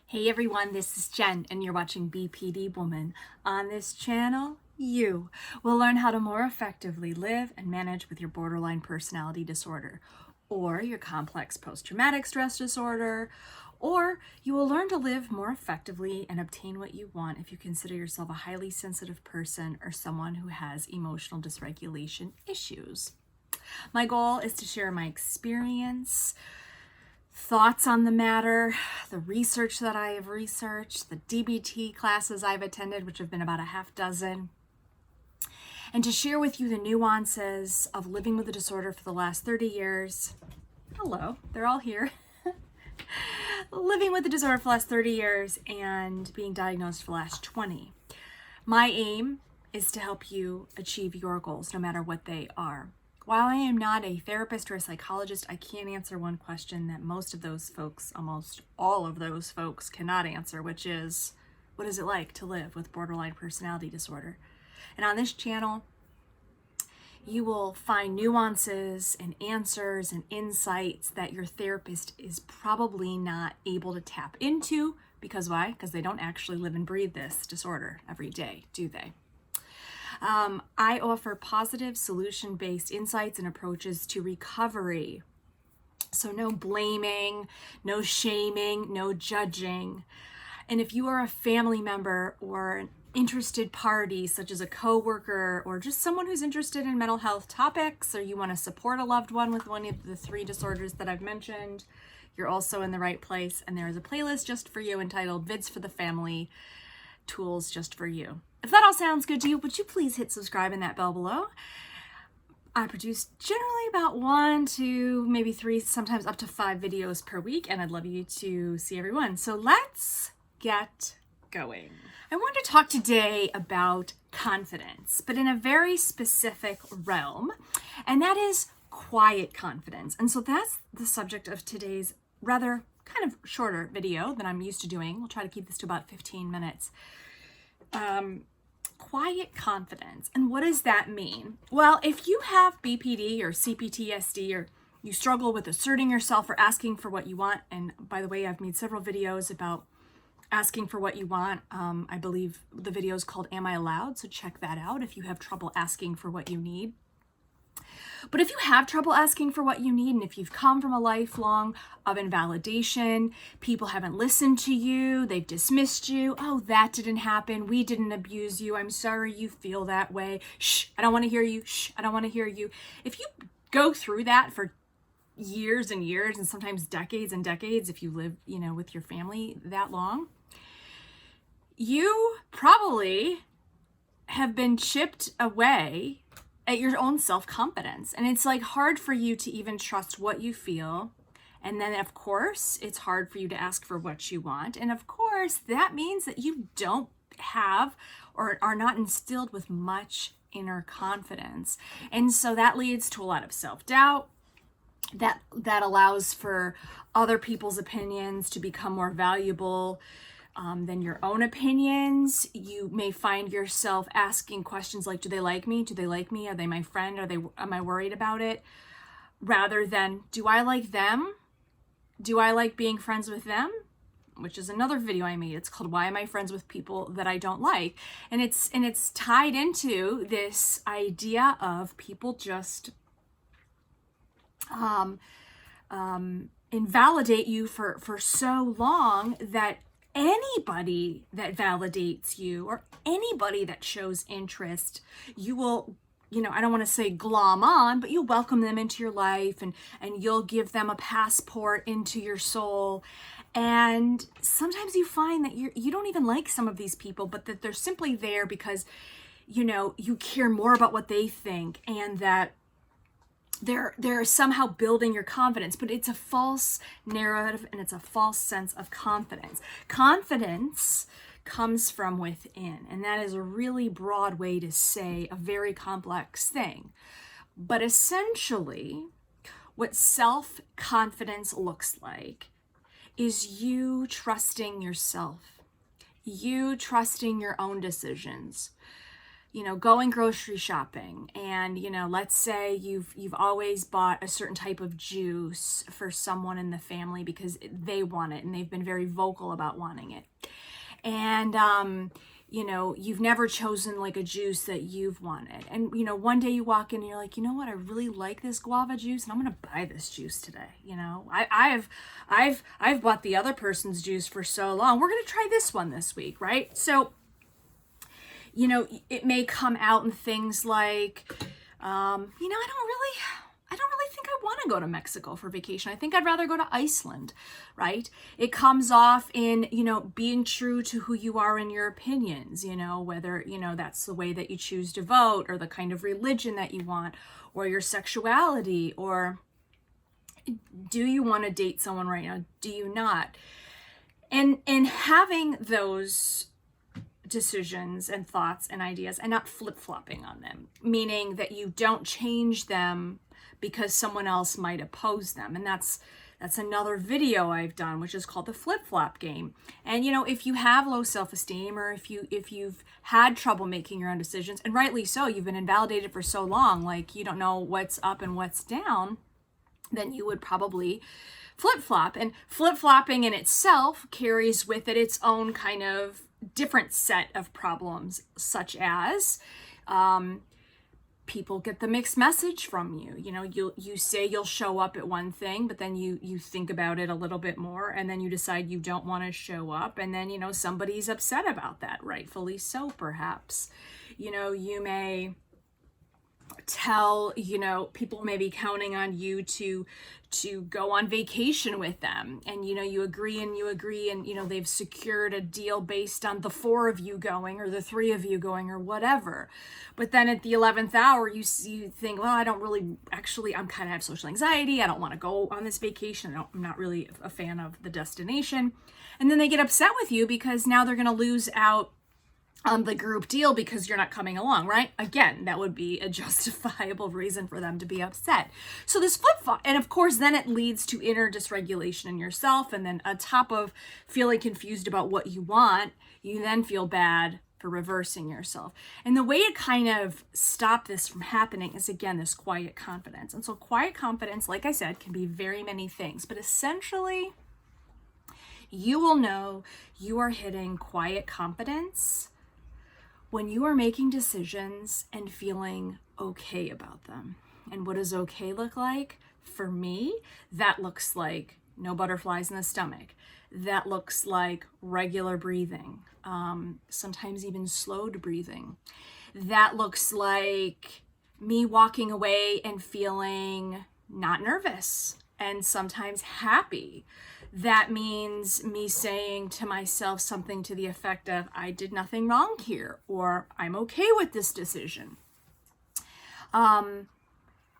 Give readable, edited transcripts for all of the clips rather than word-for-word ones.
Hey everyone, this is Jen and you're watching BPD Woman. On this channel, you will learn how to more effectively live and manage with your borderline personality disorder or your complex post-traumatic stress disorder, or you will learn to live more effectively and obtain what you want if you consider yourself a highly sensitive person or someone who has emotional dysregulation issues. My goal is to share my experience, thoughts on the matter, the research that I have researched, the DBT classes I've attended, which have been about a half dozen, and to share with you the nuances of living with a disorder for the last 30 years. Hello, they're all here. Living with a disorder for the last 30 years and being diagnosed for the last 20. My aim is to help you achieve your goals, no matter what they are. While I am not a therapist or a psychologist, I can answer one question that most of those folks, almost all of those folks, cannot answer, which is, what is it like to live with borderline personality disorder? And on this channel, you will find nuances and answers and insights that your therapist is probably not able to tap into. Because why? Because they don't actually live and breathe this disorder every day, do they? I offer positive solution-based insights and approaches to recovery. So no blaming, no shaming, no judging. And if you are a family member or an interested party, such as a coworker or just someone who's interested in mental health topics, or you want to support a loved one with one of the 3 disorders that I've mentioned, you're also in the right place. And there is a playlist just for you entitled Vids for the Family, Tools Just for You. If that all sounds good to you, would you please hit subscribe and that bell below? I produce generally about 1 to maybe 3, sometimes up to 5 videos per week, and I'd love you to see every one. So let's get going. I want to talk today about confidence, but in a very specific realm, and that is quiet confidence. And so that's the subject of today's rather kind of shorter video than I'm used to doing. We'll try to keep this to about 15 minutes. Quiet confidence. And what does that mean? Well, if you have BPD or CPTSD, or you struggle with asserting yourself or asking for what you want, and by the way, I've made several videos about asking for what you want. I believe the video is called Am I Allowed? So check that out if you have trouble asking for what you need. But if you have trouble asking for what you need, and if you've come from a lifelong of invalidation, people haven't listened to you, they've dismissed you, oh, that didn't happen, we didn't abuse you, I'm sorry you feel that way, shh, I don't want to hear you, shh, I don't want to hear you. If you go through that for years and years, and sometimes decades and decades, if you live, with your family that long, you probably have been chipped away at your own self-confidence. And it's like hard for you to even trust what you feel. And then of course, it's hard for you to ask for what you want. And of course, that means that you don't have or are not instilled with much inner confidence. And so that leads to a lot of self-doubt. That allows for other people's opinions to become more valuable than your own opinions. You may find yourself asking questions like, do they like me? Do they like me? Are they my friend? Am I worried about it? Rather than, do I like them? Do I like being friends with them? Which is another video I made. It's called Why Am I Friends with People That I Don't Like? And it's tied into this idea of people just invalidate you for so long that anybody that validates you or anybody that shows interest, you will, I don't want to say glom on, but you'll welcome them into your life and you'll give them a passport into your soul. And sometimes you find that you don't even like some of these people, but that they're simply there because, you care more about what they think, and that they're somehow building your confidence, but it's a false narrative and it's a false sense of confidence. Confidence comes from within, and that is a really broad way to say a very complex thing. But essentially, what self-confidence looks like is you trusting yourself, you trusting your own decisions, going grocery shopping, and let's say you've always bought a certain type of juice for someone in the family because they want it and they've been very vocal about wanting it. And you've never chosen like a juice that you've wanted. And one day you walk in and you're like, you know what, I really like this guava juice and I'm gonna buy this juice today. I've bought the other person's juice for so long. We're gonna try this one this week, right? So it may come out in things like, I don't really think I want to go to Mexico for vacation. I think I'd rather go to Iceland, right? It comes off in, being true to who you are in your opinions, whether, that's the way that you choose to vote or the kind of religion that you want or your sexuality, or do you want to date someone right now? Do you not? And having those decisions and thoughts and ideas and not flip-flopping on them, meaning that you don't change them because someone else might oppose them. And that's another video I've done, which is called the flip-flop game. And if you have low self-esteem, or if you've had trouble making your own decisions, and rightly so, you've been invalidated for so long, like you don't know what's up and what's down, then you would probably flip-flop. And flip-flopping in itself carries with it its own kind of different set of problems, such as people get the mixed message from you. You say you'll show up at one thing, but then you think about it a little bit more, and then you decide you don't want to show up, and then somebody's upset about that, rightfully so, perhaps. You may tell, people may be counting on you to go on vacation with them, and you agree and they've secured a deal based on the 4 of you going or the 3 of you going or whatever. But then at the 11th hour you think, well, I don't really, actually I'm kind of have social anxiety, I don't want to go on this vacation, I'm not really a fan of the destination. And then they get upset with you because now they're going to lose out on the group deal because you're not coming along, right? Again, that would be a justifiable reason for them to be upset. So this flip-flop, and of course then it leads to inner dysregulation in yourself, and then on top of feeling confused about what you want, you then feel bad for reversing yourself. And the way to kind of stop this from happening is, again, this quiet confidence. And so quiet confidence, like I said, can be very many things, but essentially you will know you are hitting quiet confidence when you are making decisions and feeling okay about them. And what does okay look like? For me, that looks like no butterflies in the stomach. That looks like regular breathing, sometimes even slowed breathing. That looks like me walking away and feeling not nervous and sometimes happy. That means me saying to myself something to the effect of, I did nothing wrong here, or I'm okay with this decision.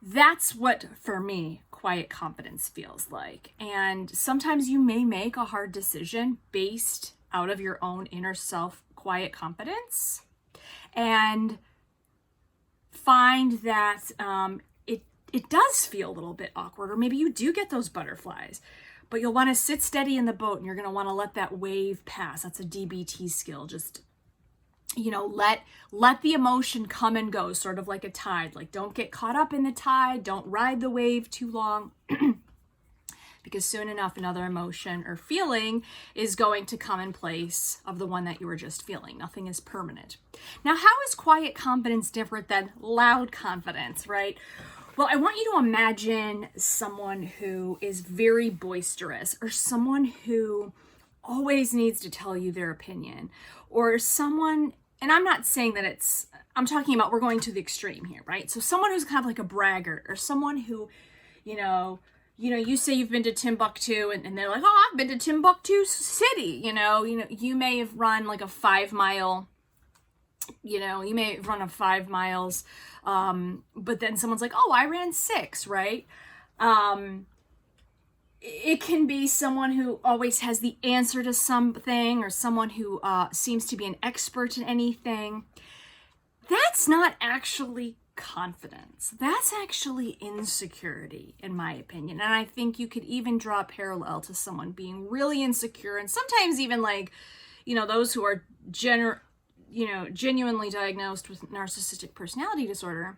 That's what, for me, quiet confidence feels like. And sometimes you may make a hard decision based out of your own inner self quiet confidence, and find that it does feel a little bit awkward, or maybe you do get those butterflies. But you'll want to sit steady in the boat, and you're going to want to let that wave pass. That's a DBT skill. Just, let the emotion come and go, sort of like a tide. Like, don't get caught up in the tide. Don't ride the wave too long. Because soon enough, another emotion or feeling is going to come in place of the one that you were just feeling. Nothing is permanent. Now, how is quiet confidence different than loud confidence, right? Well, I want you to imagine someone who is very boisterous, or someone who always needs to tell you their opinion, or someone, and I'm not saying that I'm talking about, we're going to the extreme here, right? So someone who's kind of like a braggart, or someone who, you say you've been to Timbuktu, and they're like, oh, I've been to Timbuktu City, you may have run like a 5 mile, you may run a 5 miles, but then someone's like, oh, I ran 6, right? It can be someone who always has the answer to something, or someone who seems to be an expert in anything. That's not actually confidence. That's actually insecurity, in my opinion. And I think you could even draw a parallel to someone being really insecure, and sometimes even like, those who are genuinely diagnosed with narcissistic personality disorder,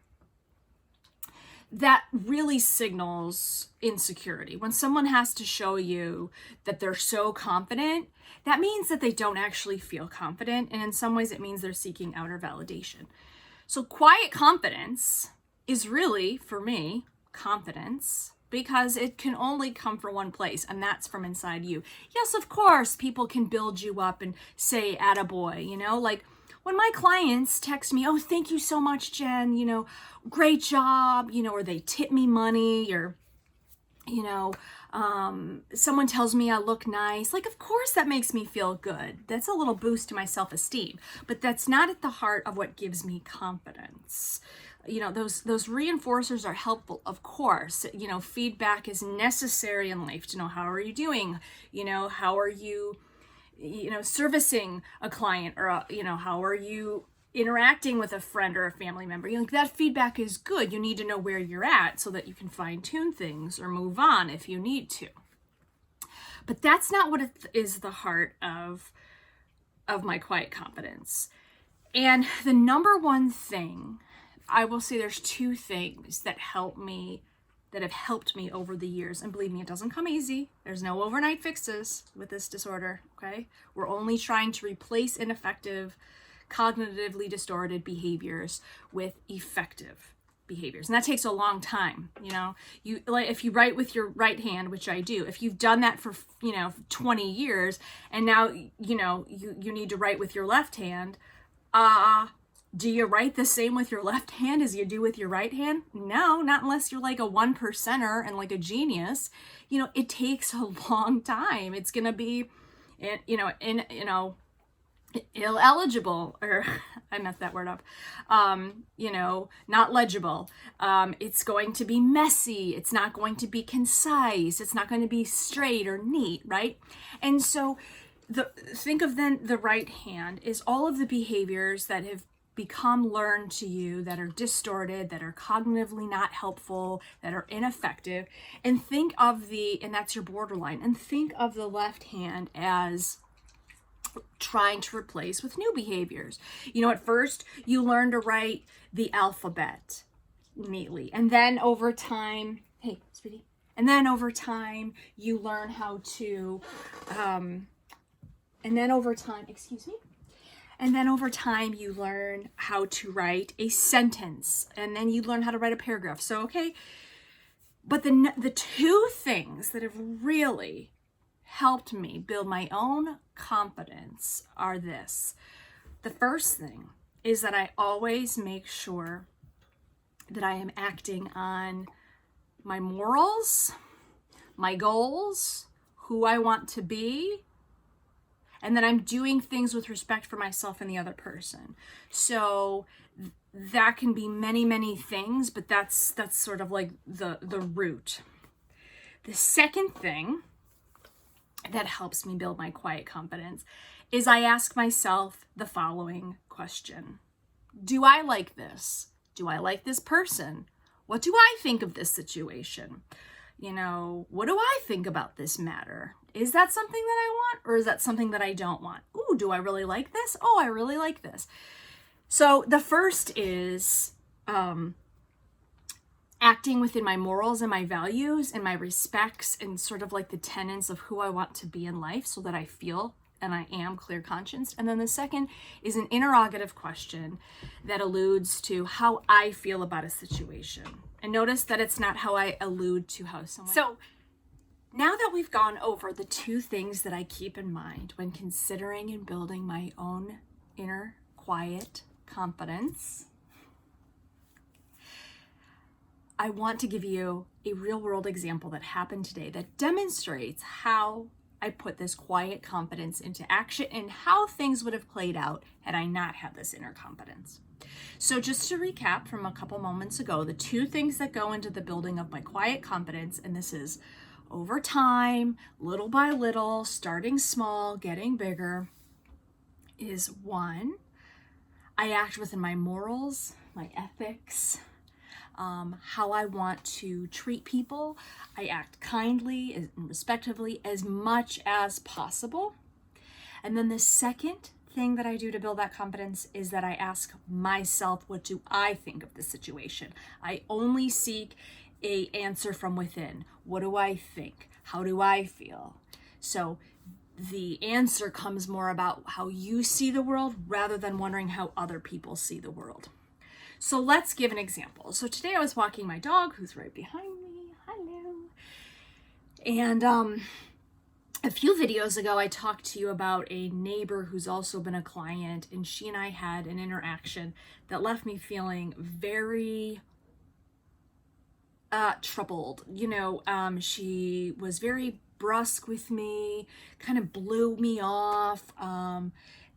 that really signals insecurity. When someone has to show you that they're so confident, that means that they don't actually feel confident. And in some ways, it means they're seeking outer validation. So quiet confidence is really, for me, confidence, because it can only come from one place, and that's from inside you. Yes, of course, people can build you up and say, attaboy, like when my clients text me, oh, thank you so much, Jen, great job, or they tip me money, or, someone tells me I look nice. Like, of course that makes me feel good. That's a little boost to my self-esteem, but that's not at the heart of what gives me confidence. Those reinforcers are helpful, of course. Feedback is necessary in life to know, how are you doing? How are you, servicing a client, or, how are you interacting with a friend or a family member? That feedback is good. You need to know where you're at so that you can fine tune things or move on if you need to. But that's not what is the heart of my quiet confidence. And the number one thing, I will say there's two things that have helped me over the years. And believe me, it doesn't come easy. There's no overnight fixes with this disorder, okay? We're only trying to replace ineffective, cognitively distorted behaviors with effective behaviors. And that takes a long time. If you write with your right hand, which I do, if you've done that for, 20 years, and now, you need to write with your left hand, do you write the same with your left hand as you do with your right hand? No, not unless you're like a 1%er and like a genius. It takes a long time. It's going to be, illegible, or I messed that word up, not legible. It's going to be messy. It's not going to be concise. It's not going to be straight or neat, right? And so think of then the right hand is all of the behaviors that have become learned to you, that are distorted, that are cognitively not helpful, that are ineffective. And and that's your borderline. And think of the left hand as trying to replace with new behaviors. At first you learn to write the alphabet neatly. And then over time, hey, sweetie. And then over time you learn how to, And then over time you learn how to write a sentence. And then you learn how to write a paragraph. So, okay. But the two things that have really helped me build my own confidence are this. The first thing is that I always make sure that I am acting on my morals, my goals, who I want to be, and that I'm doing things with respect for myself and the other person. So that can be many, many things, but that's sort of like the root. The second thing that helps me build my quiet confidence is I ask myself the following question. Do I like this? Do I like this person? What do I think of this situation? What do I think about this matter? Is that something that I want, or is that something that I don't want? Ooh, do I really like this? Oh, I really like this. So the first is acting within my morals and my values and my respects and sort of like the tenets of who I want to be in life, so that I feel and I am clear conscienced. And then the second is an interrogative question that alludes to how I feel about a situation. And notice that it's not how I allude to how someone... So now that we've gone over the two things that I keep in mind when considering and building my own inner quiet confidence, I want to give you a real world example that happened today that demonstrates how I put this quiet confidence into action and how things would have played out had I not had this inner confidence. So just to recap from a couple moments ago, the two things that go into the building of my quiet confidence, and this is over time, little by little, starting small, getting bigger, is one, I act within my morals, my ethics, how I want to treat people. I act kindly and respectively as much as possible. And then the second thing that I do to build that confidence is that I ask myself, what do I think of the situation? I only seek a answer from within. What do I think? How do I feel? So the answer comes more about how you see the world rather than wondering how other people see the world. So let's give an example. So today I was walking my dog, who's right behind me. Hello. And a few videos ago, I talked to you about a neighbor who's also been a client, and she and I had an interaction that left me feeling very troubled. She was very brusque with me, kind of blew me off.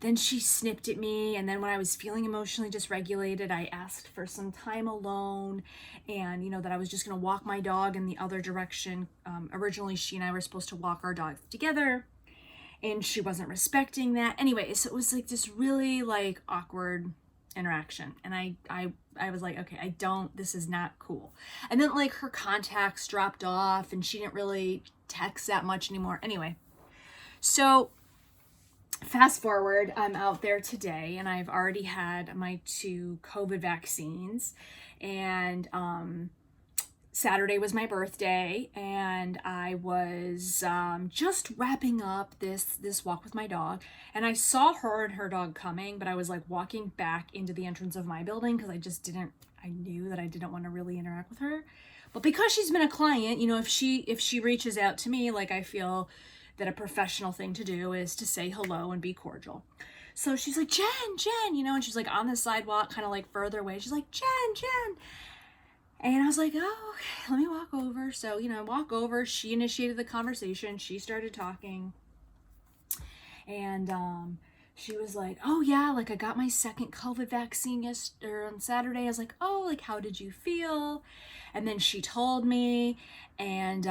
Then she snipped at me, and then when I was feeling emotionally dysregulated, I asked for some time alone, and that I was just going to walk my dog in the other direction. Originally, she and I were supposed to walk our dogs together, and she wasn't respecting that. Anyway, so it was like this really like awkward interaction, and I was like, okay, this is not cool. And then like her contacts dropped off, and she didn't really text that much anymore. Anyway, so fast forward, I'm out there today, and I've already had my 2 COVID vaccines, and Saturday was my birthday, and I was just wrapping up this walk with my dog, and I saw her and her dog coming, but I was like walking back into the entrance of my building because I knew that I didn't want to really interact with her. But because she's been a client, if she reaches out to me, like, I feel that a professional thing to do is to say hello and be cordial. So she's like, Jen, and she's like on the sidewalk, kind of like further away. She's like, Jen. And I was like, oh, okay, let me walk over. So, I walk over. She initiated the conversation. She started talking. And she was like, oh, yeah, like I got my 2nd COVID vaccine on Saturday. I was like, oh, like, how did you feel? And then she told me, and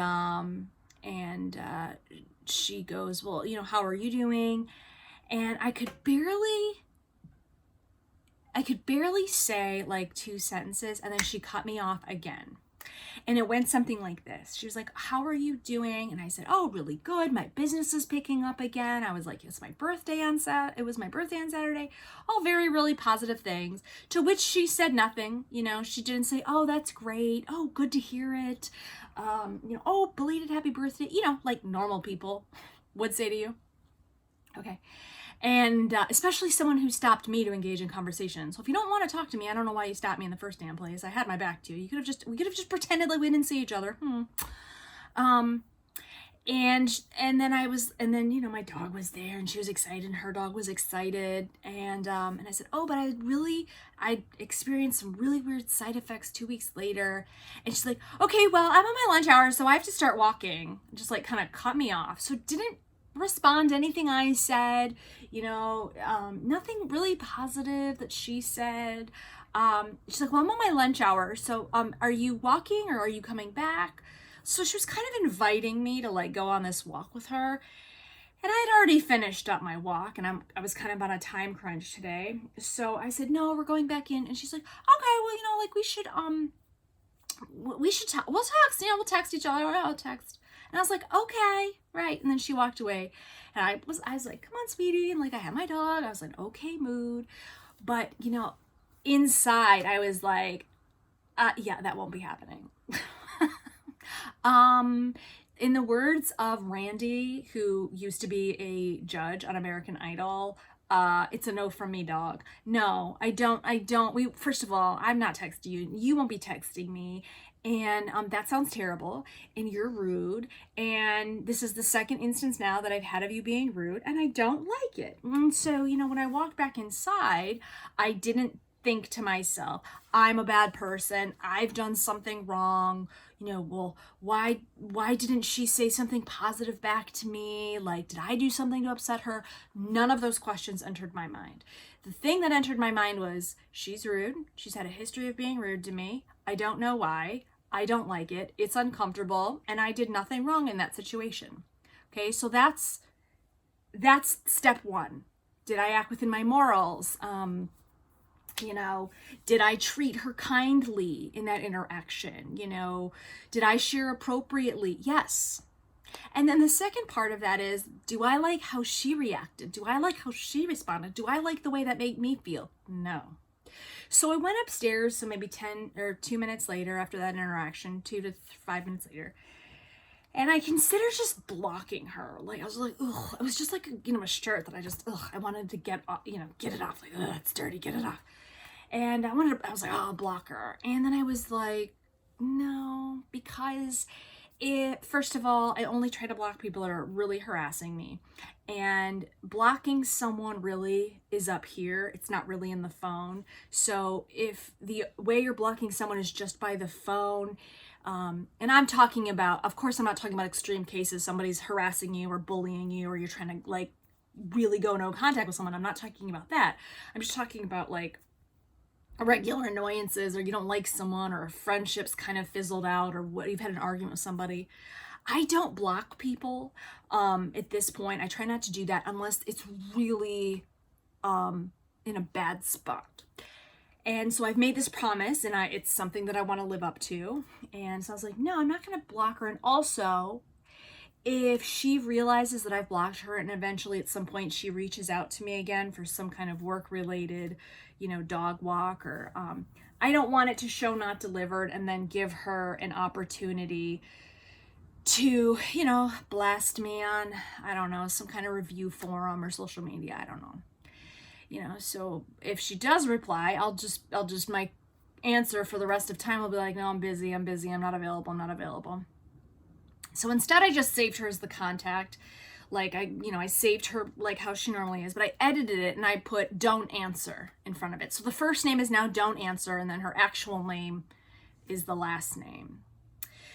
she goes, well, how are you doing? And I could barely say like 2 sentences, and then she cut me off again. And it went something like this. She was like, how are you doing? And I said, oh, really good. My business is picking up again. I was like, it was my birthday on Saturday. All very, really positive things. To which she said nothing. She didn't say, oh, that's great. Oh, good to hear it. Oh, belated happy birthday. Like normal people would say to you. Okay. And especially someone who stopped me to engage in conversation. So if you don't want to talk to me, I don't know why you stopped me in the first damn place. I had my back to you. We could have just pretended like we didn't see each other. And then my dog was there, and she was excited, and her dog was excited, and I said, oh, but I experienced some really weird side effects 2 weeks later. And she's like, okay, well, I'm on my lunch hour, so I have to start walking. Just like kind of cut me off. So didn't respond to anything I said, nothing really positive that she said. She's like, well, I'm on my lunch hour, so are you walking or are you coming back? So she was kind of inviting me to like go on this walk with her, and I'd already finished up my walk, and I was kind of on a time crunch today. So I said, no, we're going back in. And she's like, okay, well, like we'll text, we'll text each other, or I'll text. And I was like, okay, right. And then she walked away, and I was like, come on, sweetie. And like, I had my dog. I was like, okay, mood. But, inside I was like, yeah, that won't be happening. In the words of Randy, who used to be a judge on American Idol, it's a no from me, dog. No, I don't. First of all, I'm not texting you. You won't be texting me. And that sounds terrible, and you're rude, and this is the 2nd instance now that I've had of you being rude, and I don't like it. And so, when I walked back inside, I didn't think to myself, I'm a bad person, I've done something wrong, well, why didn't she say something positive back to me? Like, did I do something to upset her? None of those questions entered my mind. The thing that entered my mind was, she's rude. She's had a history of being rude to me. I don't know why. I don't like it. It's uncomfortable, and I did nothing wrong in that situation. Okay, so that's step 1. Did I act within my morals? Did I treat her kindly in that interaction? Did I share appropriately? Yes. And then the second part of that is, do I like how she reacted? Do I like how she responded? Do I like the way that made me feel? No. So I went upstairs, so maybe 10 or 2 minutes later after that interaction, 2 to 5 minutes later, and I considered just blocking her. Like, I was like, ugh, it was just like, a shirt that I just, I wanted to get off, get it off. Like, ugh, it's dirty, get it off. And I was like, oh, I'll block her. And then I was like, no, because first of all, I only try to block people that are really harassing me. And blocking someone really is up here. It's not really in the phone. So if the way you're blocking someone is just by the phone, and I'm talking about, of course, I'm not talking about extreme cases. Somebody's harassing you or bullying you, or you're trying to like really go no contact with someone. I'm not talking about that. I'm just talking about like regular annoyances, or you don't like someone, or friendships kind of fizzled out, or what, you've had an argument with somebody. I don't block people at this point. I try not to do that unless it's really in a bad spot. And so I've made this promise, and it's something that I want to live up to. And so I was like, no, I'm not going to block her. And also, if she realizes that I've blocked her, and eventually at some point she reaches out to me again for some kind of work-related, dog walk, or I don't want it to show not delivered and then give her an opportunity to, blast me on, I don't know, some kind of review forum or social media. I don't know. So if she does reply, I'll just my answer for the rest of time will be like, no, I'm busy, I'm not available. So instead I just saved her as the contact. Like I saved her like how she normally is, but I edited it and I put don't answer in front of it. So the first name is now don't answer, and then her actual name is the last name.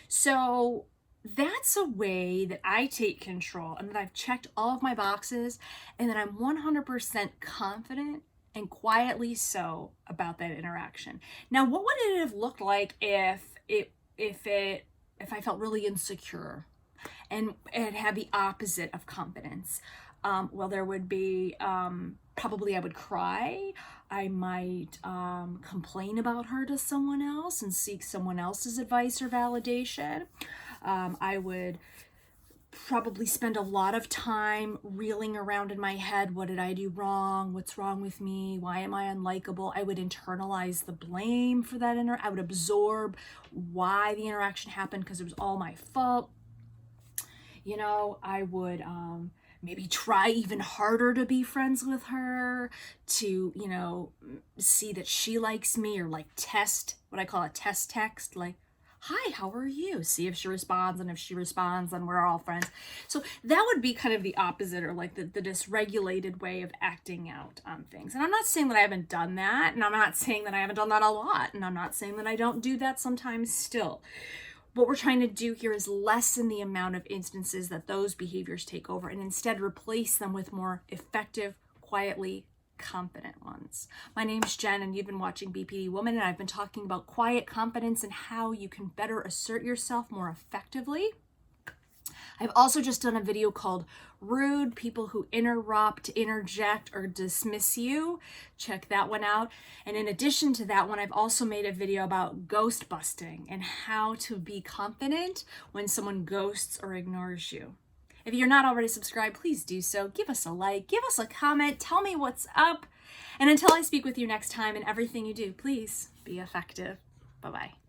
So that's a way that I take control, and that I've checked all of my boxes, and that I'm 100% confident and quietly so about that interaction. Now, what would it have looked like if I felt really insecure and it had the opposite of confidence? Well, there would be probably I would cry. I might complain about her to someone else and seek someone else's advice or validation. I would probably spend a lot of time reeling around in my head. What did I do wrong? What's wrong with me? Why am I unlikable? I would internalize the blame for that. I would absorb why the interaction happened, because it was all my fault. I would maybe try even harder to be friends with her, to, see that she likes me, or like test, what I call a test text, like, hi, how are you? See if she responds, and if she responds, then we're all friends. So that would be kind of the opposite, or like the dysregulated way of acting out on things. And I'm not saying that I haven't done that, and I'm not saying that I haven't done that a lot, and I'm not saying that I don't do that sometimes still. What we're trying to do here is lessen the amount of instances that those behaviors take over, and instead replace them with more effective, quietly confident ones. My name's Jen, and you've been watching BPD Woman, and I've been talking about quiet confidence and how you can better assert yourself more effectively. I've also just done a video called Rude, People Who Interrupt, Interject, or Dismiss You. Check that one out. And in addition to that one, I've also made a video about ghost busting and how to be confident when someone ghosts or ignores you. If you're not already subscribed, please do so. Give us a like, give us a comment, tell me what's up. And until I speak with you next time, in everything you do, please be effective. Bye-bye.